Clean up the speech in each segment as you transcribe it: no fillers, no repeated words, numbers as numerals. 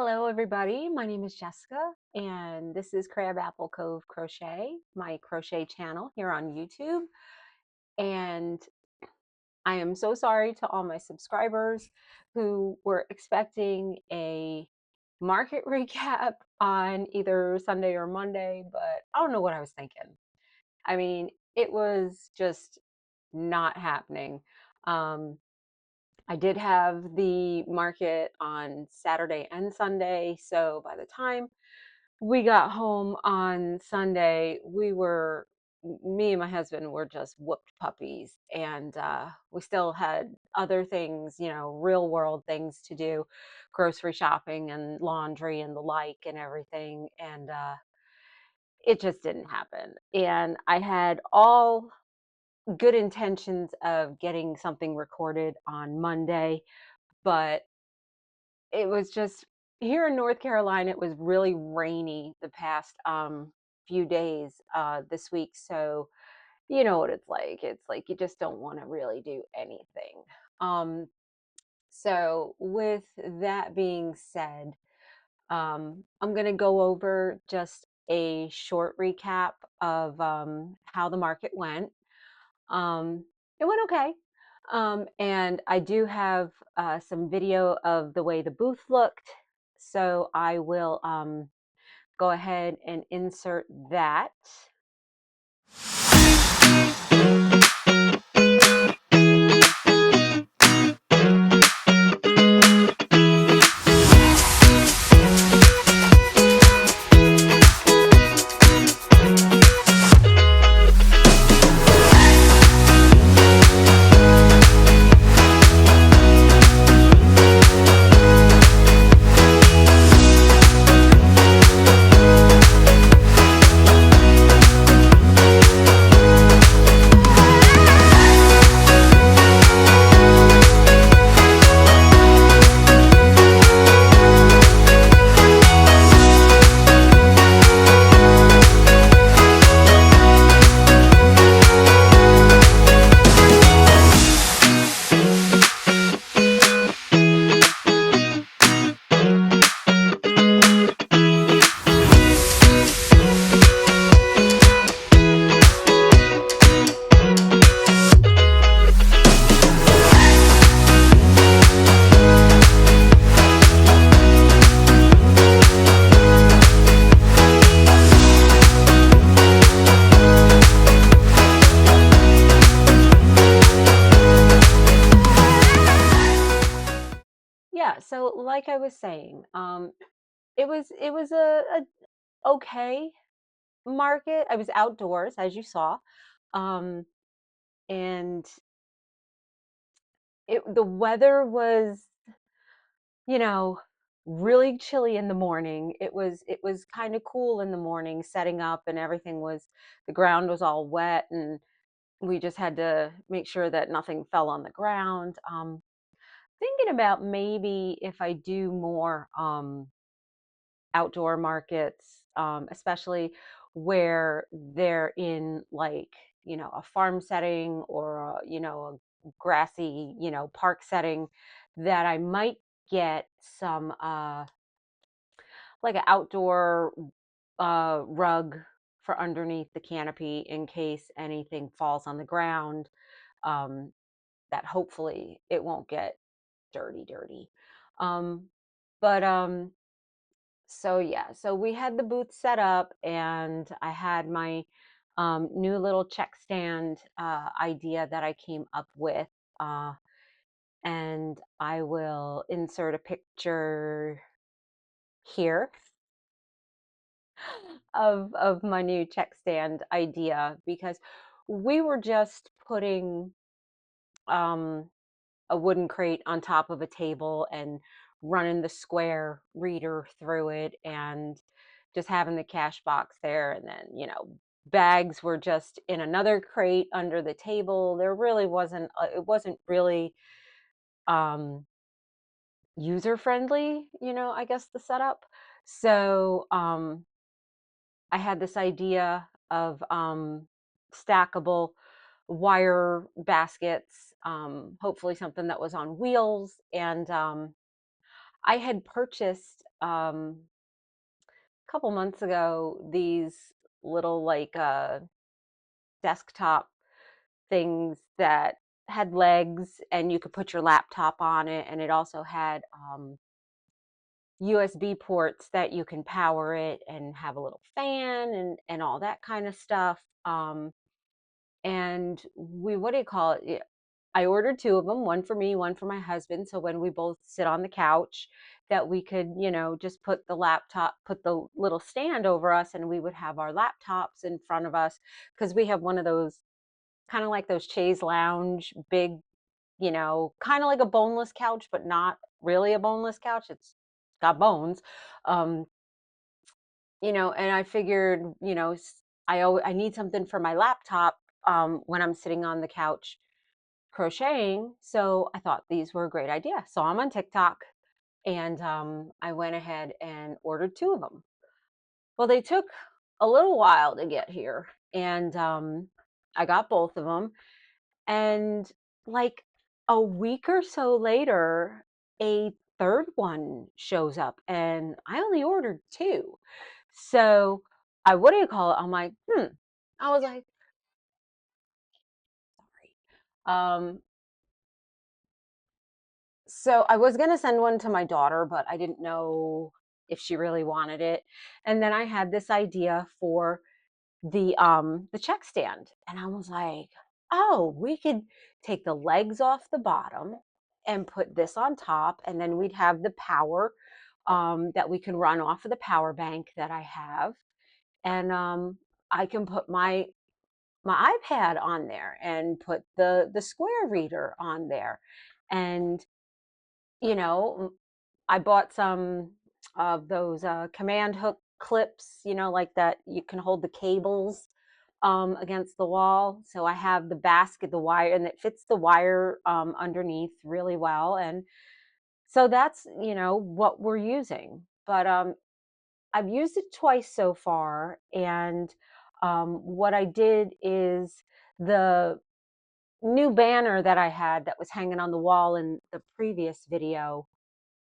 Hello, everybody. My name is Jessica, and this is Crabapple Cove Crochet, my crochet channel here on YouTube. And I am so sorry to all my subscribers who were expecting a market recap on either Sunday or Monday, but I don't know what I was thinking. I mean, it was just not happening. Um, I did have the market on Saturday and Sunday, so by the time we got home on Sunday, me and my husband were just whooped puppies. And we still had other things, real world things to do, grocery shopping and laundry and the like and everything. And it just didn't happen. And I had all good intentions of getting something recorded on Monday, but it was just here in North Carolina, it was really rainy the past few days this week. So you know what it's like. It's like you just don't want to really do anything. Um, so with that being said, I'm going to go over just a short recap of how the market went. It went okay. And I do have some video of the way the booth looked. So I will go ahead and insert that. Yeah, so like I was saying, it was a okay market. I was outdoors, as you saw, um, and the weather was, you know, really chilly in the morning. It was kind of cool in the morning, setting up, and everything was the ground was all wet, and we just had to make sure that nothing fell on the ground. Thinking about maybe if I do more outdoor markets, especially where they're in like, a farm setting or a grassy, park setting, that I might get some like an outdoor rug for underneath the canopy in case anything falls on the ground. Um, that hopefully it won't get dirty. Um, but so yeah, so we had the booth set up, and I had my new little check stand idea that I came up with. Uh, and I will insert a picture here of my new check stand idea, because we were just putting um, a wooden crate on top of a table and running the square reader through it, and just having the cash box there, and then bags were just in another crate under the table. There really wasn't it wasn't really um user friendly, I guess, the setup. So I had this idea of stackable wire baskets, hopefully something that was on wheels. And I had purchased a couple months ago these little like desktop things that had legs and you could put your laptop on it, and it also had USB ports that you can power it and have a little fan and all that kind of stuff. And we, what do you call it? I ordered two of them, one for me, one for my husband. So when we both sit on the couch, that we could, just put the laptop, put the little stand over us, and we would have our laptops in front of us, because we have one of those kind of like those chaise lounge, big, kind of like a boneless couch, but not really a boneless couch. It's got bones. Um, and I figured, I need something for my laptop when I'm sitting on the couch crocheting. So I thought these were a great idea. So I'm on TikTok, and I went ahead and ordered two of them. Well, they took a little while to get here, and I got both of them. And like a week or so later, a third one shows up, and I only ordered two. So what do you call it? I'm like, I was like, sorry. So I was gonna send one to my daughter, but I didn't know if she really wanted it. And then I had this idea for the check stand, and I was like, oh, we could take the legs off the bottom and put this on top, and then we'd have the power that we can run off of the power bank that I have. And I can put my iPad on there and put the square reader on there. And you know, I bought some of those command hook clips, like that you can hold the cables against the wall. So I have the basket, the wire, and it fits the wire underneath really well. And so that's, what we're using. But I've used it twice so far. And what I did is the new banner that I had that was hanging on the wall in the previous video.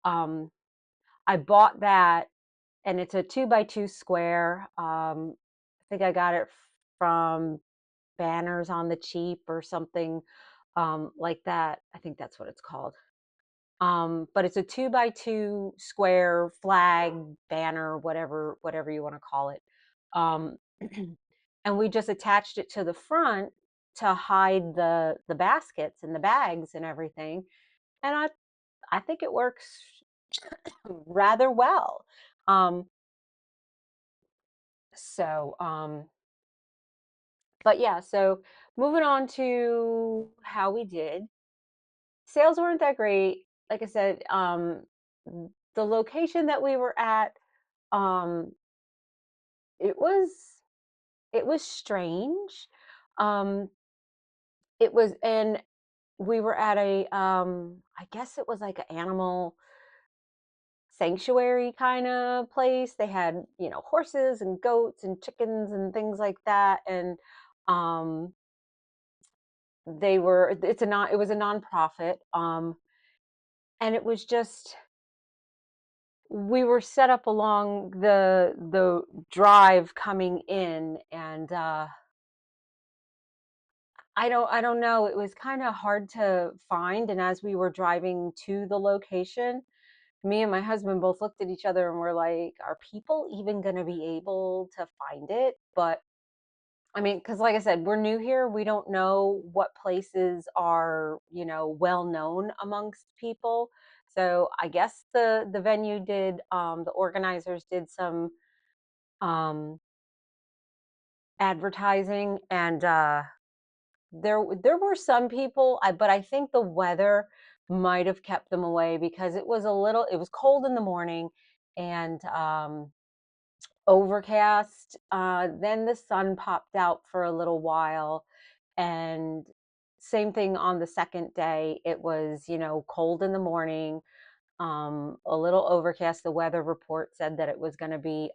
Um, I bought that, and it's a 2x2 square. I think I got it from Banners on the Cheap or something like that. I think that's what it's called. But it's a 2x2 square flag banner, whatever you want to call it. Um, and we just attached it to the front to hide the baskets and the bags and everything. And I think it works rather well. Um, so, but yeah, so moving on to how we did. Sales weren't that great. Like I said, the location that we were at, um, it was it was strange. Um, it was, and we were at a, I guess it was like an animal sanctuary kind of place. They had, horses and goats and chickens and things like that. And um, it was a nonprofit. And it was just, we were set up along the drive coming in, and I don't know, it was kind of hard to find. And as we were driving to the location, me and my husband both looked at each other and were like, are people even going to be able to find it? But I mean, because like I said, we're new here. We don't know what places are, well known amongst people. So I guess the venue did, the organizers did some um, advertising, and there were some people, but I think the weather might have kept them away, because it was cold in the morning, and overcast. Then the sun popped out for a little while, and same thing on the second day. It was, cold in the morning, a little overcast. The weather report said that it was going to be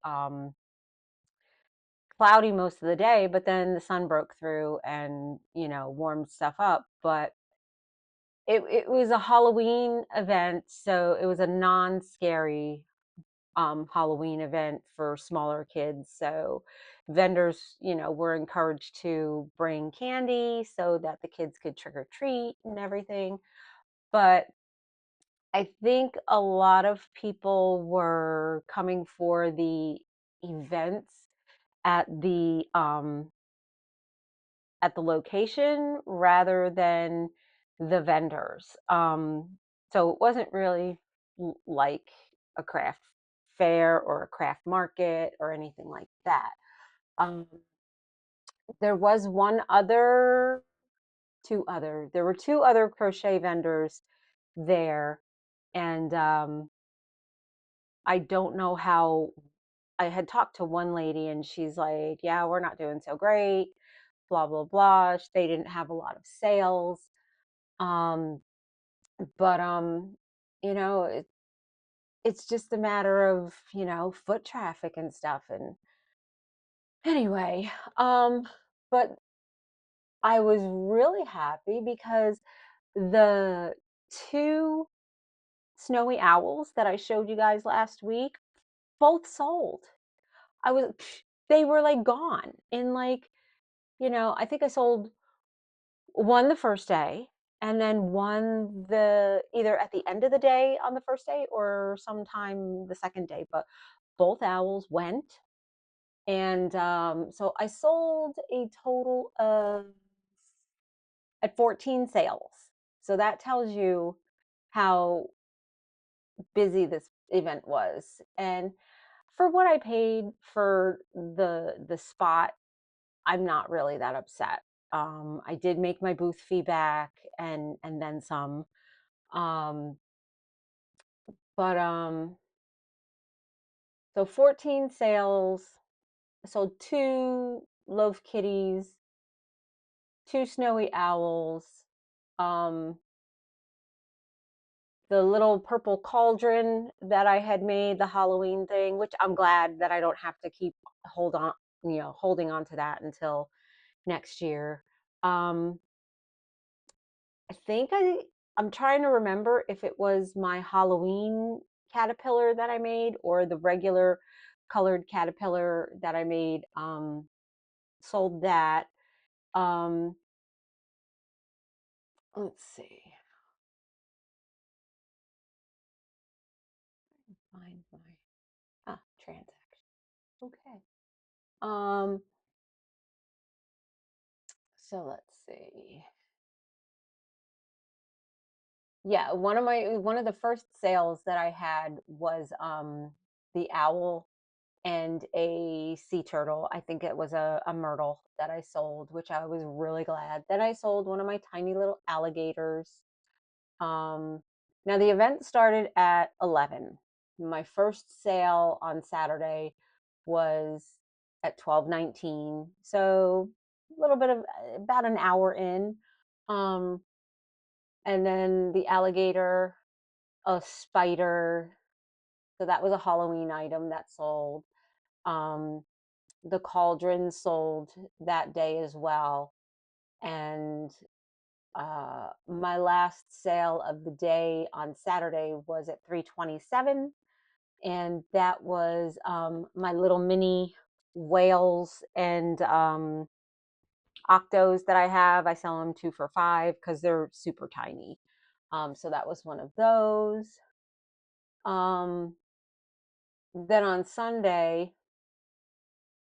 cloudy most of the day, but then the sun broke through and, warmed stuff up. But it was a Halloween event, so it was a non-scary Halloween event for smaller kids. So vendors, were encouraged to bring candy so that the kids could trick or treat and everything. But I think a lot of people were coming for the events at the location rather than the vendors. So it wasn't really like a craft fair or a craft market or anything like that. Um, there was there were two other crochet vendors there, and I don't know how. I had talked to one lady and she's like, yeah, we're not doing so great, blah, blah, blah. They didn't have a lot of sales. Um, but it's just a matter of, foot traffic and stuff. And anyway, but I was really happy because the two snowy owls that I showed you guys last week both sold. I was they were like gone in like, I think I sold one the first day and then one either at the end of the day on the first day or sometime the second day, but both owls went. And so I sold a total of at 14 sales. So that tells you how busy this event was. And for what I paid for the spot, I'm not really that upset. I did make my booth fee back and then some. Um, but so 14 sales. I sold two loaf kitties, two snowy owls, um, the little purple cauldron that I had made, the Halloween thing, which I'm glad that I don't have to keep holding on to that until next year. Um, I think I'm trying to remember if it was my Halloween caterpillar that I made or the regular colored caterpillar that I made. Sold that. Um, let's see. Find my transaction. Okay. Um, so let's see. Yeah, one of the first sales that I had was the owl and a sea turtle. I think it was a myrtle that I sold, which I was really glad. Then I sold one of my tiny little alligators. Now the event started at 11. My first sale on Saturday was at 12:19. So a little bit of about an hour in. Um, and then the alligator, a spider. So that was a Halloween item that sold. Um, the cauldron sold that day as well. And my last sale of the day on Saturday was at 3:27, and that was my little mini whales and octos that I have. I sell them 2 for $5 because they're super tiny. So that was one of those. Then on Sunday,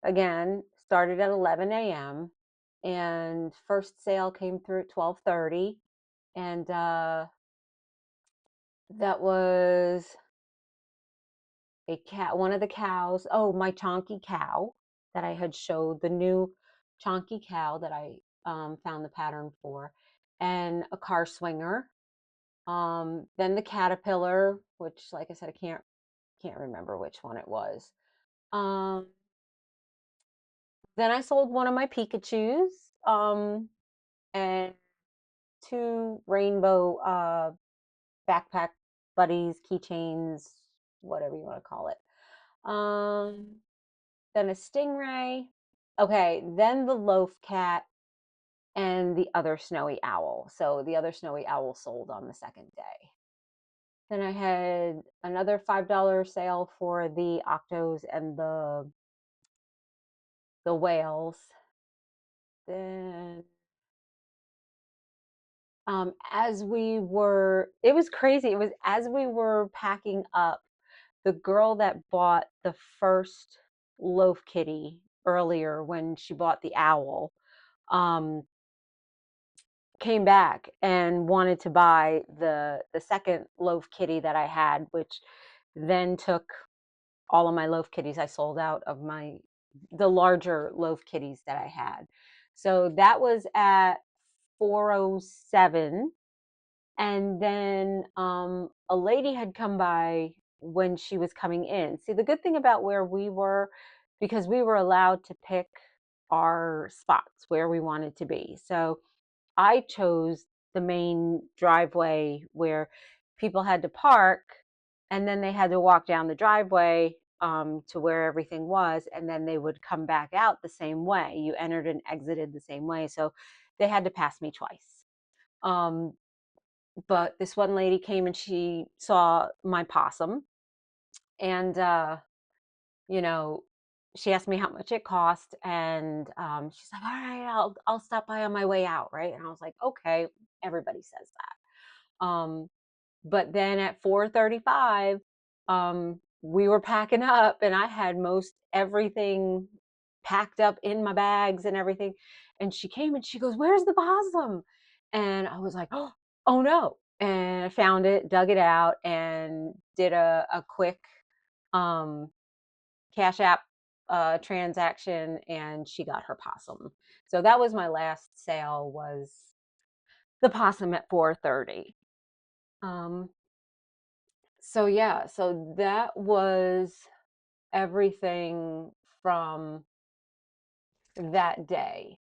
again, started at 11 a.m. and first sale came through at 12:30, and that was one of the cows. Oh, my chonky cow that I had showed, the new chonky cow that I found the pattern for, and a car swinger. Then the caterpillar, which, like I said, I can't remember which one it was. Um, then I sold one of my Pikachus, and two rainbow backpack buddies, keychains, whatever you want to call it. Then a stingray. Okay, then the loaf cat and the other snowy owl. So the other snowy owl sold on the second day. Then I had another $5 sale for the octos and the whales. Then it was crazy. It was as we were packing up, the girl that bought the first loaf kitty earlier when she bought the owl, um, came back and wanted to buy the second loaf kitty that I had, which then took all of my loaf kitties. I sold out of the larger loaf kitties that I had. So that was at 407. And then a lady had come by when she was coming in. See, the good thing about where we were, because we were allowed to pick our spots where we wanted to be. So I chose the main driveway where people had to park, and then they had to walk down the driveway to where everything was, and then they would come back out the same way. You entered and exited the same way. So they had to pass me twice. But this one lady came and she saw my possum, and you know, she asked me how much it cost, and she's like, "All right, I'll stop by on my way out, right?" And I was like, "Okay." Everybody says that. But then at 4:35, we were packing up, and I had most everything packed up in my bags and everything. And she came and she goes, "Where's the possum?" And I was like, "Oh no!" And I found it, dug it out, and did a quick um, Cash App transaction, and she got her possum. So that was my last sale, was the possum at 4:30. Um, so yeah, so that was everything from that day.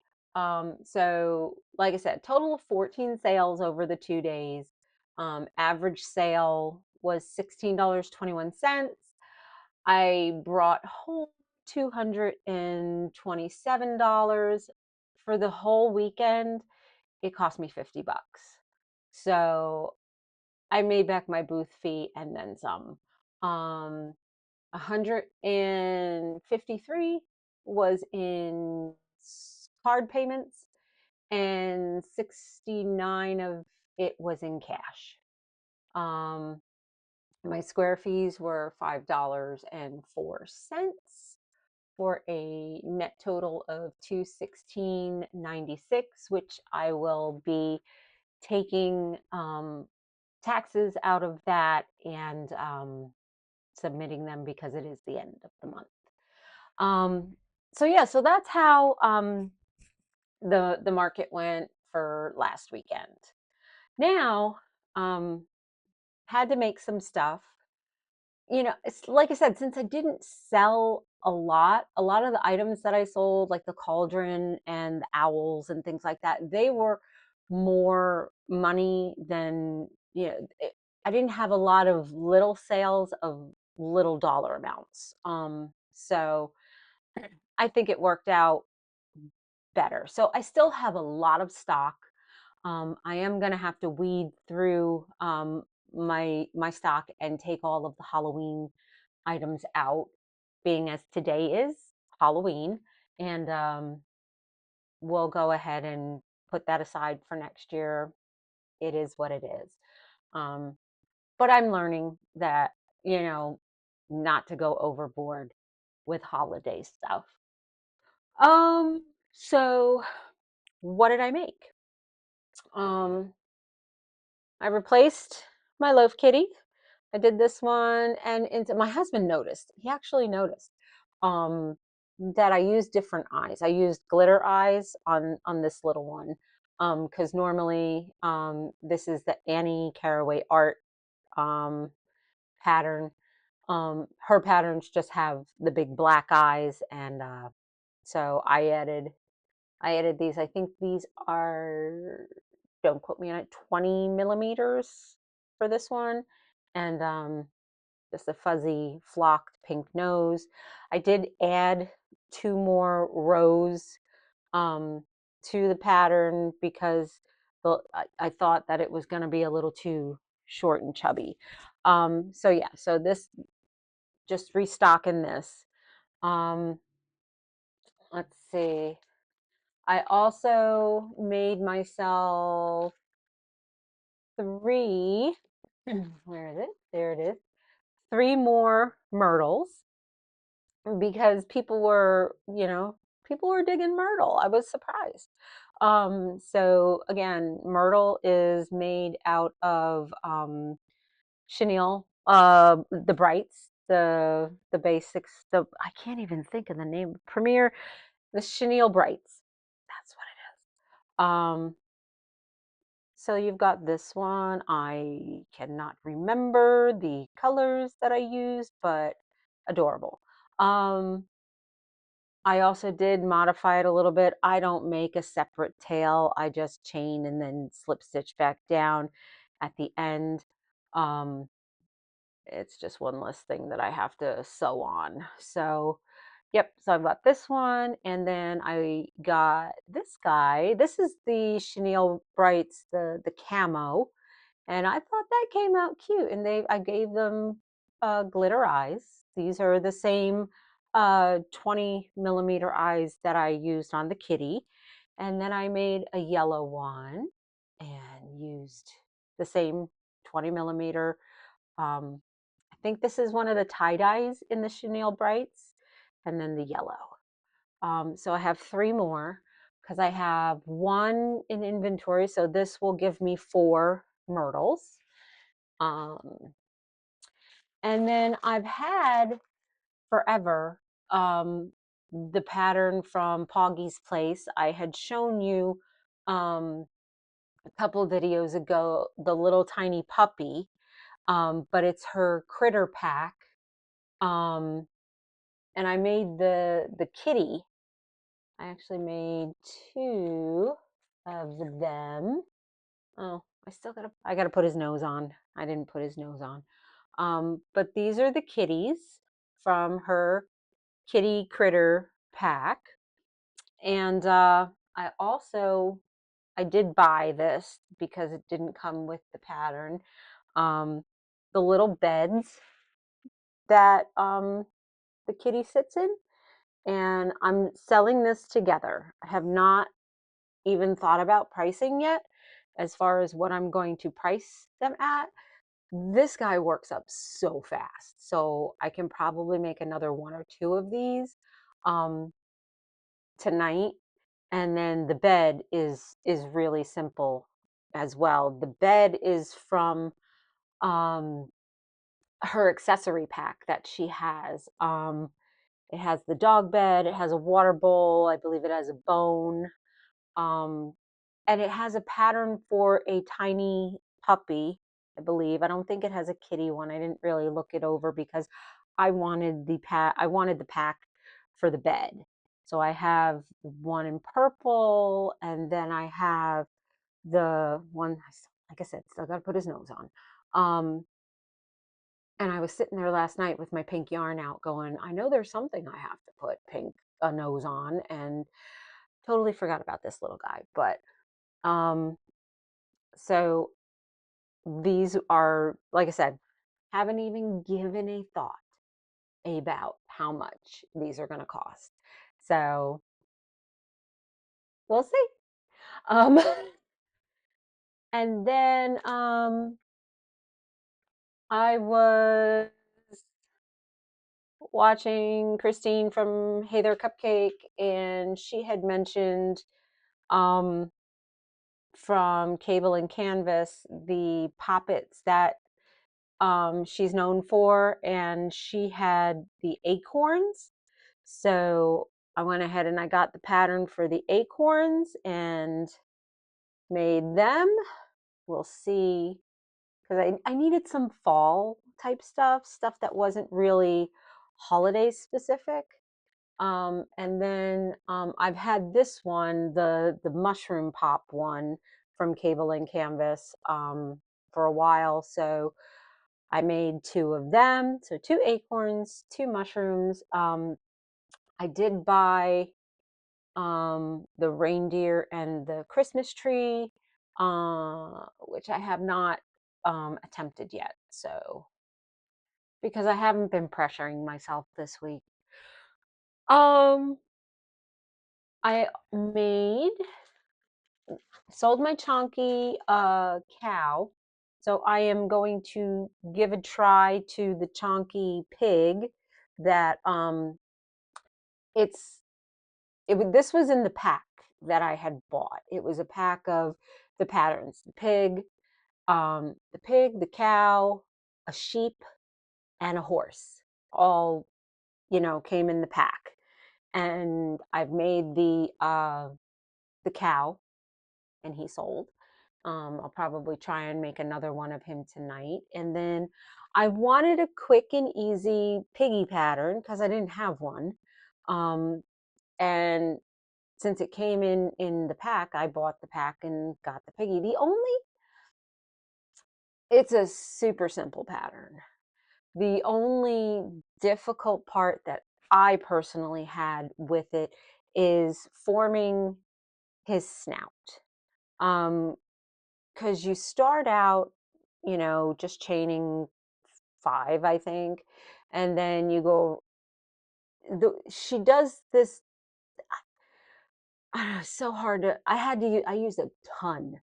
So like I said, total of 14 sales over the 2 days. Average sale was $16.21. I brought home $227 for the whole weekend. It cost me 50 bucks. So I made back my booth fee and then some. 153 was in card payments, and 69 of it was in cash. My square fees were $5.04 for a net total of $216.96, which I will be taking taxes out of that and submitting them because it is the end of the month. So yeah, so that's how the market went for last weekend. Now, had to make some stuff. It's like I said, since I didn't sell a lot of the items that I sold, like the cauldron and the owls and things like that, they were more money than, I didn't have a lot of little sales of little dollar amounts. So I think it worked out better. So I still have a lot of stock. I am going to have to weed through my stock and take all of the Halloween items out, being as today is Halloween, and we'll go ahead and put that aside for next year. It is what it is. But I'm learning that, not to go overboard with holiday stuff. So what did I make? I replaced my loaf kitty. I did this one, and my husband noticed. He actually noticed that I used different eyes. I used glitter eyes on this little one, because normally this is the Annie Caraway art pattern. Her patterns just have the big black eyes, and so I added these. I think these are, don't quote me on it, 20 millimeters for this one, and just a fuzzy flocked pink nose. I did add 2 more rows to the pattern because I thought that it was going to be a little too short and chubby. So yeah, so this, just restocking this. Um, let's see. I also made myself three, where is it? There it is. Three more myrtles because people were digging myrtle. I was surprised. So again, myrtle is made out of chenille, the brights, the basics, I can't even think of the name. Premier, the chenille brights. That's what it is. So you've got this one. I cannot remember the colors that I used, but adorable. I also did modify it a little bit. I don't make a separate tail. I just chain and then slip stitch back down at the end. Um, it's just one less thing that I have to sew on. So, yep. So I've got this one, and then I got this guy. This is the Chenille Brights, the camo, and I thought that came out cute. And I gave them glitter eyes. These are the same 20 millimeter eyes that I used on the kitty. And then I made a yellow one and used the same 20 millimeter. I think this is one of the tie-dyes in the Chenille Brights, and then the yellow. So I have three more because I have one in inventory. So this will give me 4 myrtles. And then I've had forever the pattern from Poggy's Place. I had shown you a couple of videos ago, the little tiny puppy, but it's her critter pack. And I made the kitty. I actually made 2 of them. Oh, I gotta put his nose on. I didn't put his nose on. But these are the kitties from her kitty critter pack. And I did buy this because it didn't come with the pattern. The little beds that the kitty sits in, and I'm selling this together. I have not even thought about pricing yet as far as what I'm going to price them at. This guy works up so fast, so I can probably make another 1 or 2 of these um, tonight. And then the bed is really simple as well. The bed is from her accessory pack that she has. It has the dog bed, it has a water bowl, I believe it has a bone, um, and it has a pattern for a tiny puppy, I believe. I don't think it has a kitty one. I didn't really look it over because I wanted the pack for the bed. So I have one in purple, and then I have the one, like I said, still got to put his nose on. And I was sitting there last night with my pink yarn out going, I know there's something I have to put a nose on, and totally forgot about this little guy. But so these are, like I said, haven't even given a thought about how much these are going to cost. So we'll see. Um, and then I was watching Christine from Hey There Cupcake, and she had mentioned um, from Cable and Canvas the poppets that she's known for, and she had the acorns. So I went ahead and I got the pattern for the acorns and made them. We'll see, because I needed some fall type stuff that wasn't really holiday specific. And then I've had this one, the mushroom pop one from Cable and Canvas for a while. So I made 2 of them. So 2 acorns, 2 mushrooms. I did buy the reindeer and the Christmas tree, which I have not attempted yet. So because I haven't been pressuring myself this week. Um, I sold my chunky cow. So I am going to give a try to the chunky pig that it's this was in the pack that I had bought. It was a pack of the patterns, the pig, the cow, a sheep, and a horse. All, came in the pack. And I've made the cow, and he sold. I'll probably try and make another one of him tonight. And then I wanted a quick and easy piggy pattern because I didn't have one. And since it came in the pack, I bought the pack and got the piggy. It's a super simple pattern. The only difficult part that I personally had with it is forming his snout. Because you start out, just chaining 5, I think, and then you go. She does this. So hard to. I used a ton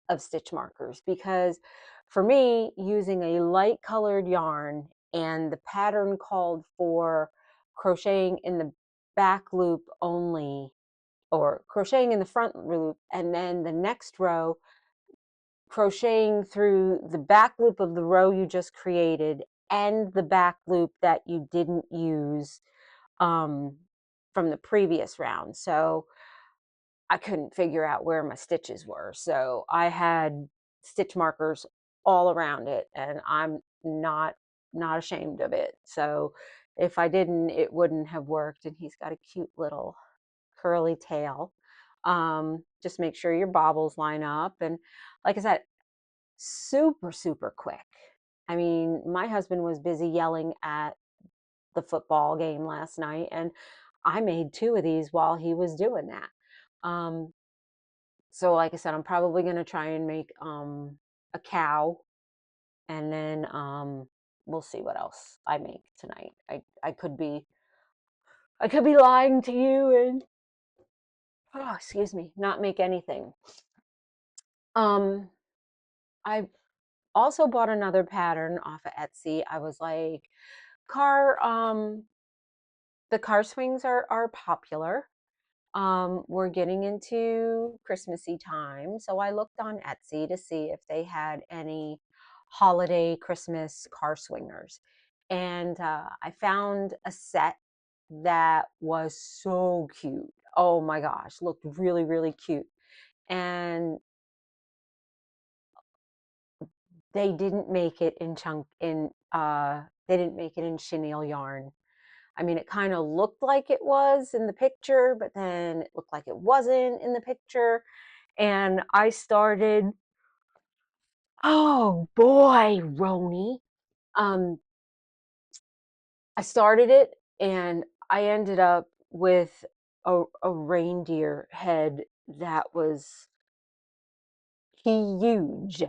of stitch markers because for me, using a light colored yarn and the pattern called for crocheting in the back loop only, or crocheting in the front loop, and then the next row crocheting through the back loop of the row you just created and the back loop that you didn't use from the previous round. So I couldn't figure out where my stitches were. So I had stitch markers all around it, and I'm not ashamed of it. So if I didn't, it wouldn't have worked. And he's got a cute little curly tail. Just make sure your bobbles line up. And like I said, super, super quick. I mean, my husband was busy yelling at the football game last night, and I made 2 of these while he was doing that. So like I said, I'm probably going to try and make a cow, and then we'll see what else I make tonight. I could be lying to you and, oh, excuse me, not make anything. I also bought another pattern off of Etsy. I was like, car the car swings are popular. We're getting into Christmassy time, so I looked on Etsy to see if they had any holiday Christmas car swingers. And I found a set that was so cute. Oh my gosh, looked really, really cute. And they didn't make it they didn't make it in chenille yarn. I mean, it kind of looked like it was in the picture, but then it looked like it wasn't in the picture. And I started, oh boy, Roni. Um, I started it and I ended up with a reindeer head that was huge.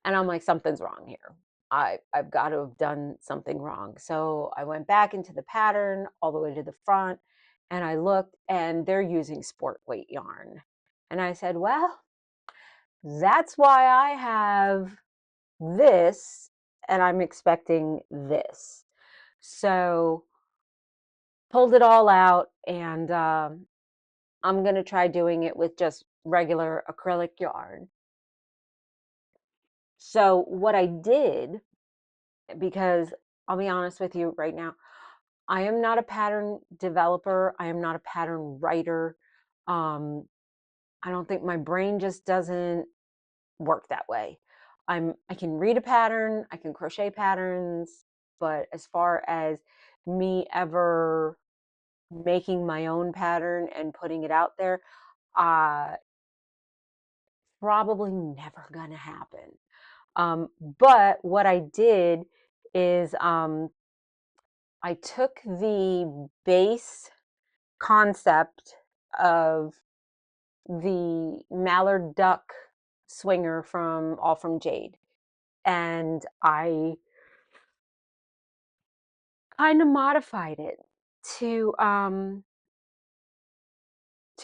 And I'm like, something's wrong here. I've got to have done something wrong. So I went back into the pattern all the way to the front and I looked and they're using sport weight yarn. And I said, well, that's why I have this and I'm expecting this. So pulled it all out and I'm going to try doing it with just regular acrylic yarn. So what I did, because I'll be honest with you right now, I am not a pattern developer. I am not a pattern writer. Um, I don't think my brain just doesn't work that way. I can read a pattern, I can crochet patterns, but as far as me ever making my own pattern and putting it out there, uh, probably never gonna happen. But what I did is I took the base concept of the mallard duck swinger from All From Jade, and I kind of modified it to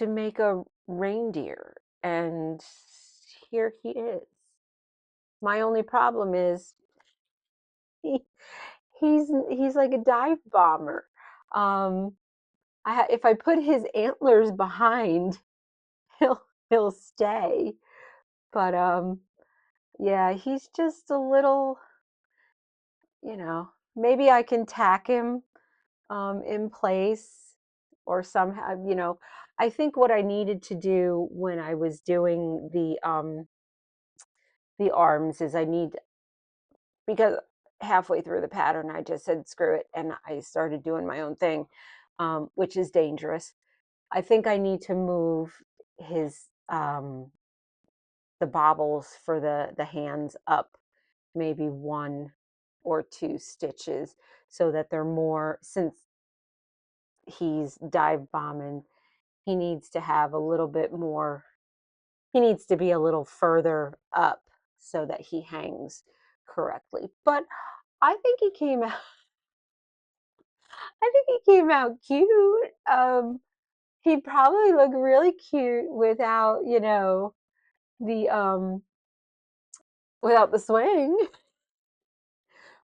make a reindeer, and here he is. My only problem is he, he's like a dive bomber. Um, if I put his antlers behind, he'll stay. But yeah, he's just a little, maybe I can tack him in place or somehow, I think what I needed to do when I was doing the arms is because halfway through the pattern I just said screw it and I started doing my own thing, which is dangerous. I think I need to move his the bobbles for the hands up maybe 1 or 2 stitches so that they're more, since he's dive bombing, he needs to have a little bit more, he needs to be a little further up so that he hangs correctly. But I think he came out I think he came out cute. He'd probably look really cute without, the without the swing.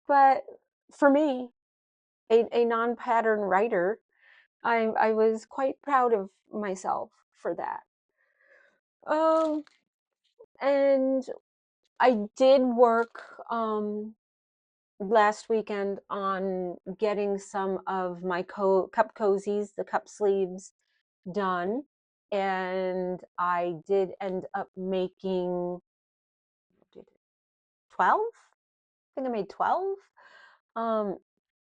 But for me, a non-pattern writer, I was quite proud of myself for that. And I did work last weekend on getting some of my cup cozies, the cup sleeves, done, and I did end up making 12. I think I made 12.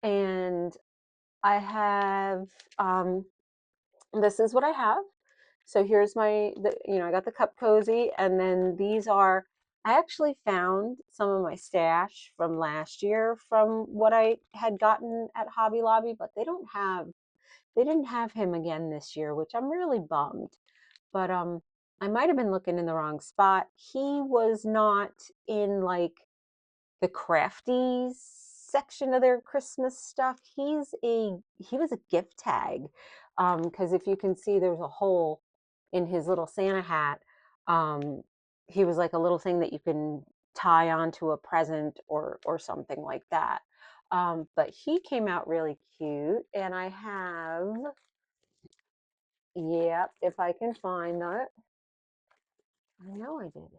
And I have this is what I have. So here's I got the cup cozy, and then these are, I actually found some of my stash from last year from what I had gotten at Hobby Lobby, but they didn't have him again this year, which I'm really bummed. But I might have been looking in the wrong spot. He was not in like the crafty section of their Christmas stuff. He was a gift tag, because if you can see, there's a hole in his little Santa hat. He was like a little thing that you can tie onto a present or something like that. But he came out really cute, and I have, yep, if I can find that. I know I did.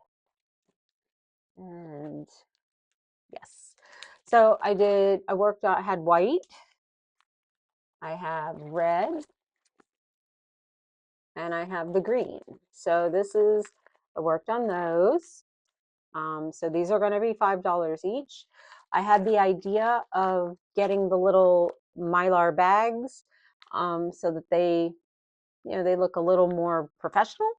And yes. So I worked on, I had white, I have red, and I have the green. So I worked on those. So these are going to be $5 each. I had the idea of getting the little Mylar bags, so that they look a little more professional,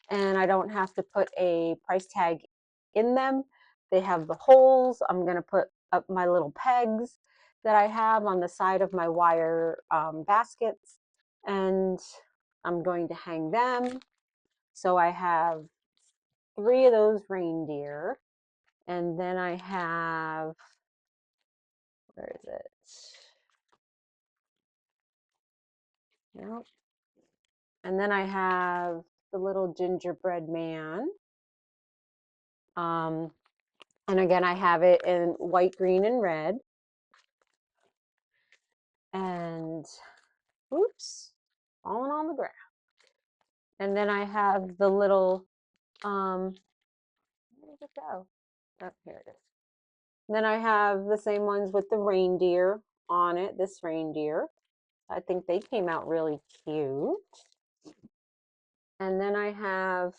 and I don't have to put a price tag in them. They have the holes. I'm going to put up my little pegs that I have on the side of my wire baskets, and I'm going to hang them. So I have 3 of those reindeer, and then I have, where is it? Nope. And then I have the little gingerbread man. And again, I have it in white, green, and red. And oops, falling on the ground. And then I have the little, where did it go? Oh, here it is. And then I have the same ones with the reindeer on it, this reindeer. I think they came out really cute. And then I have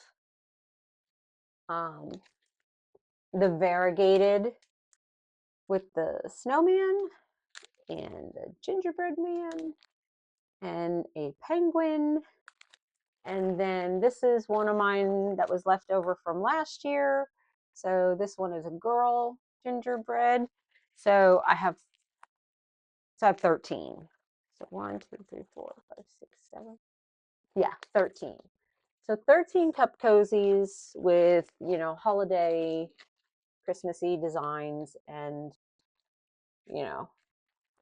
the variegated with the snowman and the gingerbread man and a penguin. And then this is one of mine that was left over from last year. So this one is a girl gingerbread. So I have 13. So 1, 2, 3, 4, 5, 6, 7. Yeah, 13. So 13 cup cozies with, holiday Christmassy designs, and,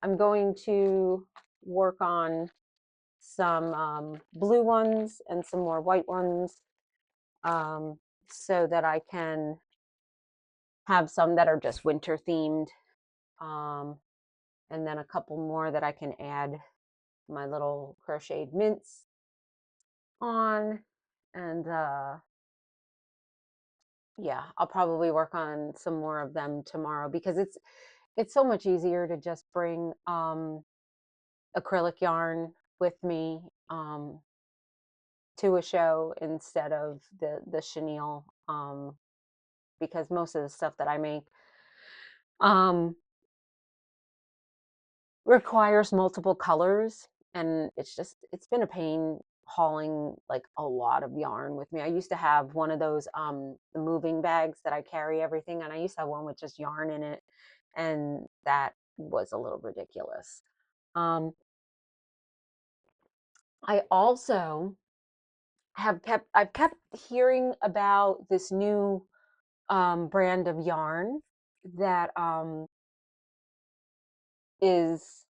I'm going to work on some blue ones and some more white ones, so that I can have some that are just winter themed, and then a couple more that I can add my little crocheted mints on. And yeah, I'll probably work on some more of them tomorrow, because it's so much easier to just bring acrylic yarn with me to a show instead of the chenille, because most of the stuff that I make um, requires multiple colors, and it's been a pain hauling like a lot of yarn with me. I used to have one of those the moving bags that I carry everything, and I used to have one with just yarn in it, and that was a little ridiculous. I also I've kept hearing about this new brand of yarn that is,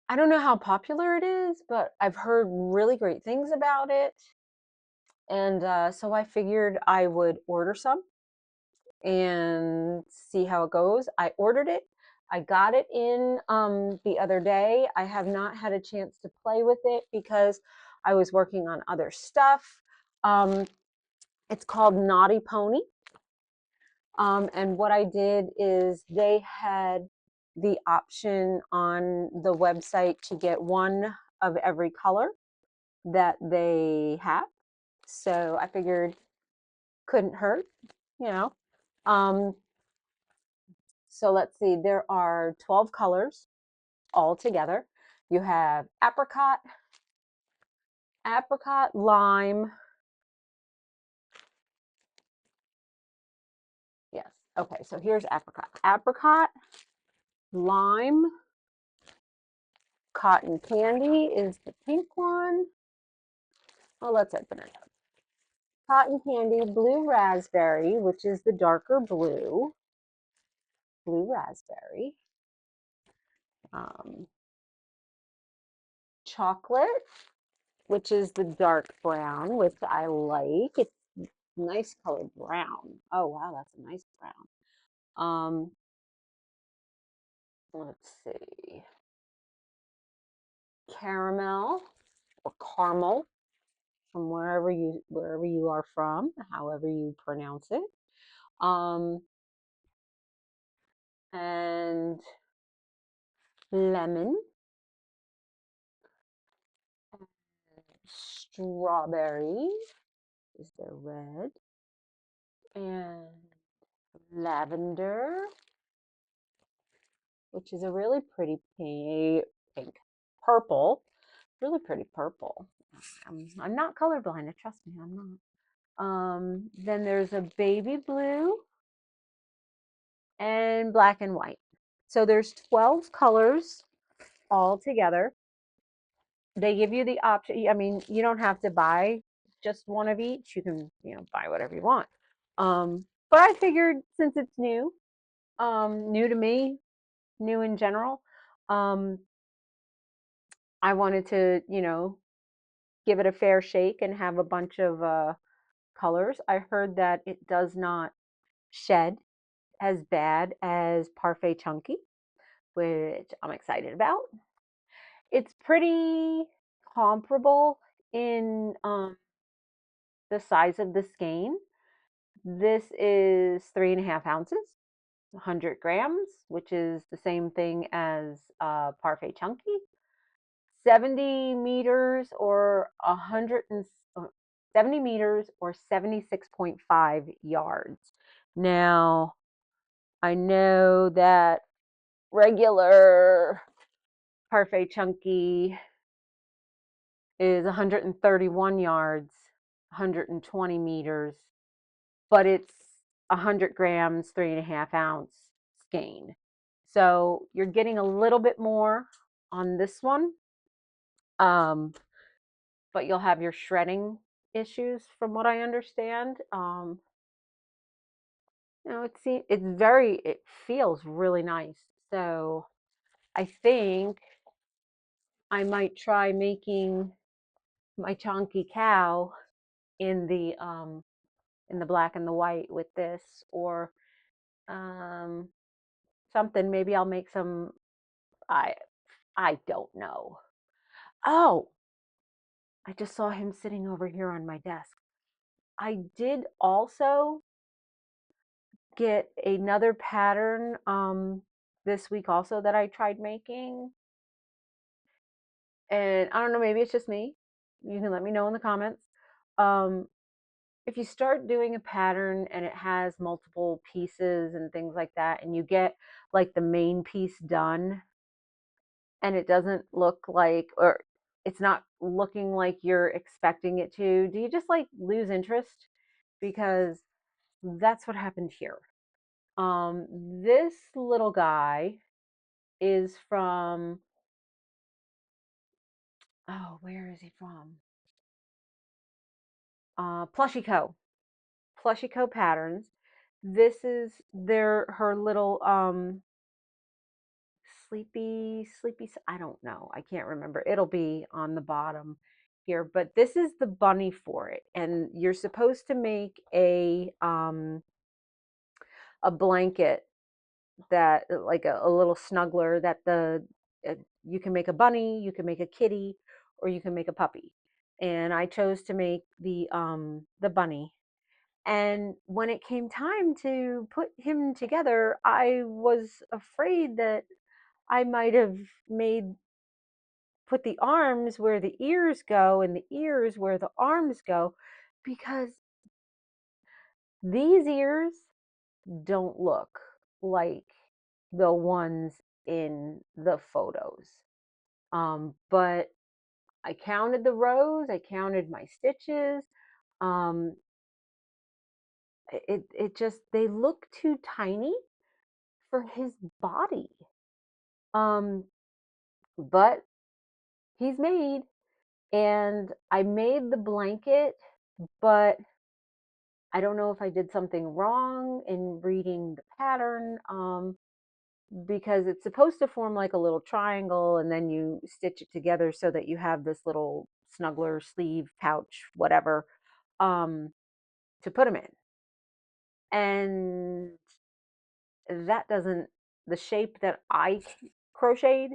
I don't know how popular it is, but I've heard really great things about it. And so I figured I would order some and see how it goes. I ordered it. I got it in the other day. I have not had a chance to play with it because I was working on other stuff. It's called Naughty Pony. And what I did is they had the option on the website to get one of every color that they have. So I figured couldn't hurt, you know. Um, so let's see, there are 12 colors all together. You have apricot, lime. Yes. Okay, so here's apricot, lime, cotton candy is the pink one. Oh, let's open it up. Cotton candy, blue raspberry, which is the darker blue, blue raspberry. Um, Chocolate, which is the dark brown, which I like. It's nice colored brown. Oh, wow, that's a nice brown. Let's see. Caramel or caramel, from wherever you are from, however you pronounce it. And lemon, strawberry is the red, and lavender, which is a really pretty purple, really pretty purple. I'm not colorblind, trust me, I'm not. Then there's a baby blue and black and white. So there's 12 colors all together. They give you the option. I mean, you don't have to buy just one of each. You can, buy whatever you want. But I figured since it's new, new to me, new in general, I wanted to, give it a fair shake and have a bunch of colors. I heard that it does not shed as bad as Parfait Chunky, which I'm excited about. It's pretty comparable in the size of the skein. This is 3.5 ounces, 100 grams, which is the same thing as Parfait Chunky. 70 meters or 70 meters or 76.5 yards. Now, I know that regular Parfait Chunky is 131 yards, 120 meters, but it's 100 grams, 3.5 ounce skein. So you're getting a little bit more on this one, but you'll have your shredding issues from what I understand. It feels really nice. So I think I might try making my chunky cow in the black and the white with this, or um, something. Maybe I'll make some. I I don't know. Oh, I just saw him sitting over here on my desk. I did also get another pattern this week also that I tried making. And I don't know, maybe it's just me. You can let me know in the comments. Um, if you start doing a pattern and it has multiple pieces and things like that, and you get like the main piece done and it doesn't look like, or it's not looking like you're expecting it to, do you just like lose interest? Because that's what happened here. This little guy is from, oh, where is he from? Plushy Co. Plushy Co patterns. This is her little sleepy, I don't know. I can't remember. It'll be on the bottom here, but this is the bunny for it. And you're supposed to make a blanket that like a little snuggler that you can make a bunny, you can make a kitty, or you can make a puppy. And I chose to make the bunny. And when it came time to put him together, I was afraid that I might have made put the arms where the ears go and the ears where the arms go, because these ears don't look like the ones in the photos. But I counted the rows, I counted my stitches. Um, it just, they look too tiny for his body. Um, but he's made, and I made the blanket, but I don't know if I did something wrong in reading the pattern, because it's supposed to form like a little triangle, and then you stitch it together so that you have this little snuggler, sleeve, pouch, whatever, um, to put them in. And that doesn't, the shape that I crocheted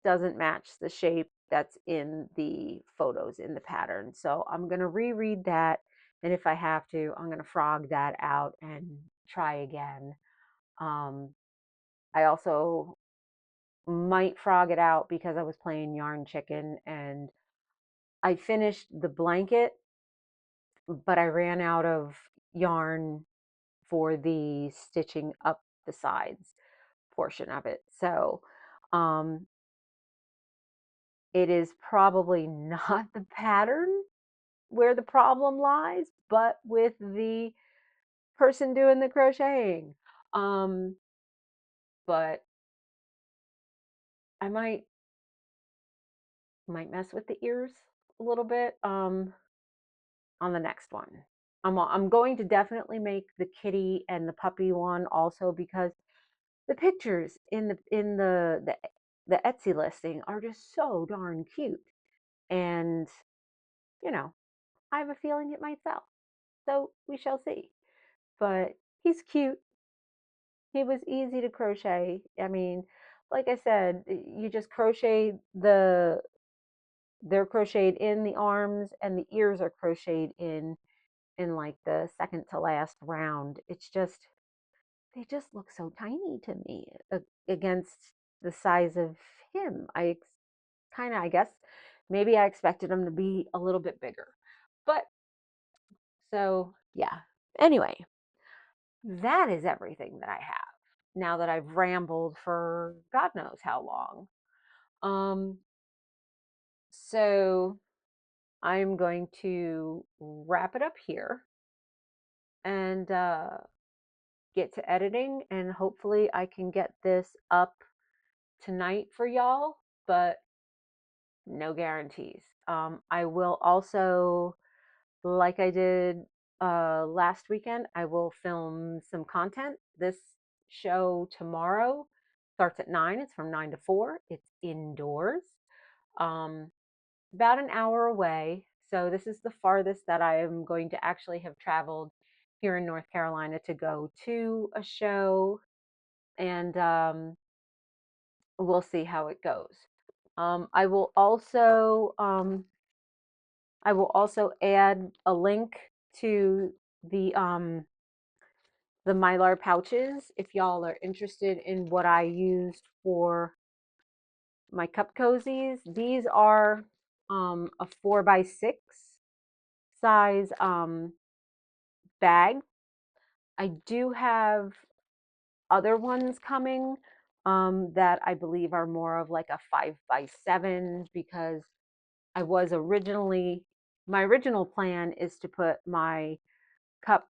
doesn't match the shape that's in the photos in the pattern. So I'm going to reread that. And if I have to, I'm going to frog that out and try again. Um, I also might frog it out because I was playing Yarn Chicken and I finished the blanket, but I ran out of yarn for the stitching up the sides portion of it. So um, it is probably not the pattern where the problem lies, but with the person doing the crocheting. But I might mess with the ears a little bit on the next one. I'm going to definitely make the kitty and the puppy one also, because the pictures in the Etsy listing are just so darn cute. And you know, I have a feeling it might sell. So we shall see. But he's cute. He was easy to crochet. I mean, like I said, you just crochet they're crocheted in the arms, and the ears are crocheted in like the second to last round. It's just, they just look so tiny to me against the size of him. Kind of, I guess, maybe I expected him to be a little bit bigger. But so, yeah. Anyway, that is everything that I have now that I've rambled for God knows how long. Um, so I'm going to wrap it up here and get to editing, and hopefully I can get this up tonight for y'all, but no guarantees. I will also, like I did last weekend, I will film some content this show tomorrow starts at 9. It's from 9 to 4. It's indoors. About an hour away. So this is the farthest that I am going to actually have traveled here in North Carolina to go to a show, and we'll see how it goes. I will also add a link to the Mylar pouches if y'all are interested in what I used for my cup cozies. These are a 4x6 size bag. I do have other ones coming that I believe are more of like a 5x7, because I was originally, my original plan is to put my cup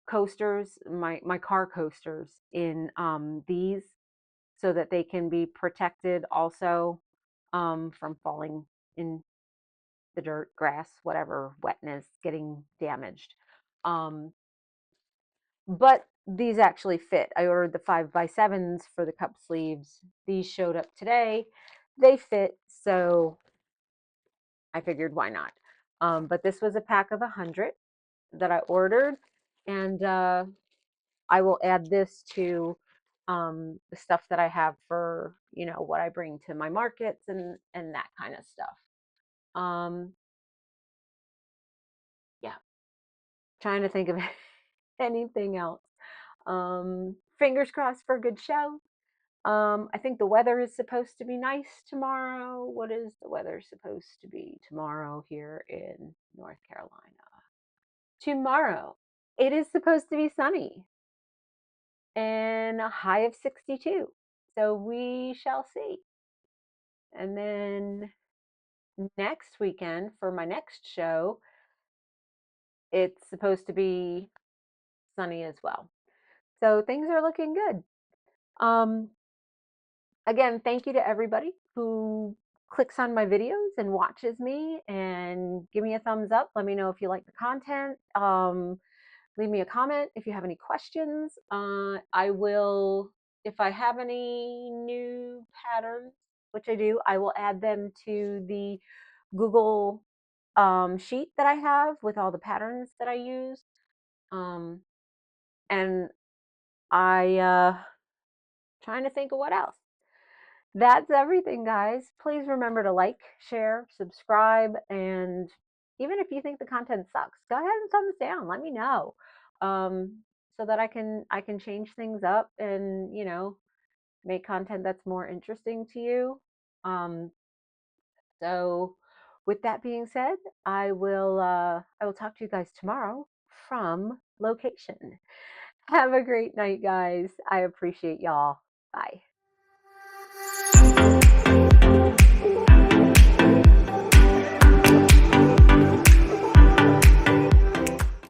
coasters, my car coasters in these, so that they can be protected also from falling in the dirt, grass, whatever, wetness, getting damaged. But these actually fit. I ordered the 5x7s for the cup sleeves. These showed up today. They fit, so I figured why not. But this was a pack of 100 that I ordered, and I will add this to the stuff that I have for, you know, what I bring to my markets and that kind of stuff. Yeah, trying to think of anything else. Fingers crossed for a good show. I think the weather is supposed to be nice tomorrow. What is the weather supposed to be tomorrow here in North Carolina? Tomorrow, it is supposed to be sunny and a high of 62. So we shall see. And then next weekend for my next show, it's supposed to be sunny as well. So things are looking good. Again, thank you to everybody who clicks on my videos and watches me, and give me a thumbs up. Let me know if you like the content. Leave me a comment if you have any questions. I will, if I have any new patterns, which I do, I will add them to the Google sheet that I have with all the patterns that I use. And trying to think of what else. That's everything, guys. Please remember to like, share, subscribe, and even if you think the content sucks, go ahead and thumbs down. Let me know, so that I can change things up and, you know, make content that's more interesting to you. So, with that being said, I will talk to you guys tomorrow from location. Have a great night, guys. I appreciate y'all. Bye.